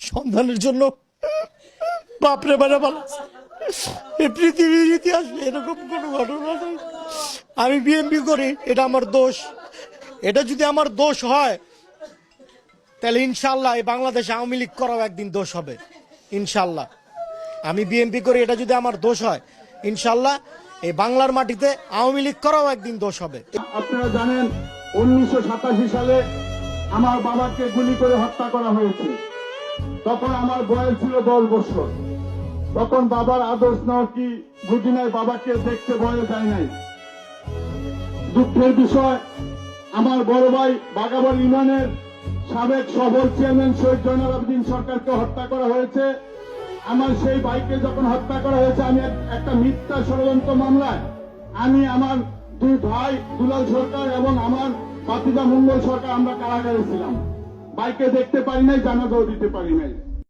সন্তানের জন্য বাপরে বারে বলা এই পৃথিবীর ইতিহাসে এরকম কোনো ঘটনা নেই। আমি বিএনপি করি, এটা আমার দোষ। এটা যদি আমার দোষ হয় তাহলে ইনশাল্লাহ এই বাংলাদেশে আওয়ামী লীগ করাও একদিন দোষ হবে ইনশাল্লাহ। আমি বিএনপি করি, এটা যদি আমার দোষ হয় ইনশাল্লাহ এই বাংলার মাটিতে আওয়ামী লীগ করাও একদিন দোষ হবে। আপনারা জানেন 1987 সালে আমার বাবাকে গুলি করে হত্যা করা হয়েছে। তখন আমার বয়স ছিল 10 বছর। তখন বাবার আদর্শ নাও কি বুঝি নাই, বাবাকে দেখতে ভয়ে যায় নাই। দুঃখের বিষয়, আমার বড় ভাই বাগাবাড়ি ইউনিয়নের সাবেক সফল চেয়ারম্যান শহীদ জয়নাল আবেদিন সরকারকে হত্যা করা হয়েছে। আমার সেই ভাইকে যখন হত্যা করা হয়েছে, আমি একটা মিথ্যা ষড়যন্ত্র মামলায় আমি, আমার দুই ভাই দুলাল সরকার এবং আমার ভাতিজা মঙ্গল সরকার আমরা কারাগারে ছিলাম। ভাইকে দেখতে পারি নাই, জানাজাও দিতে পারি নাই।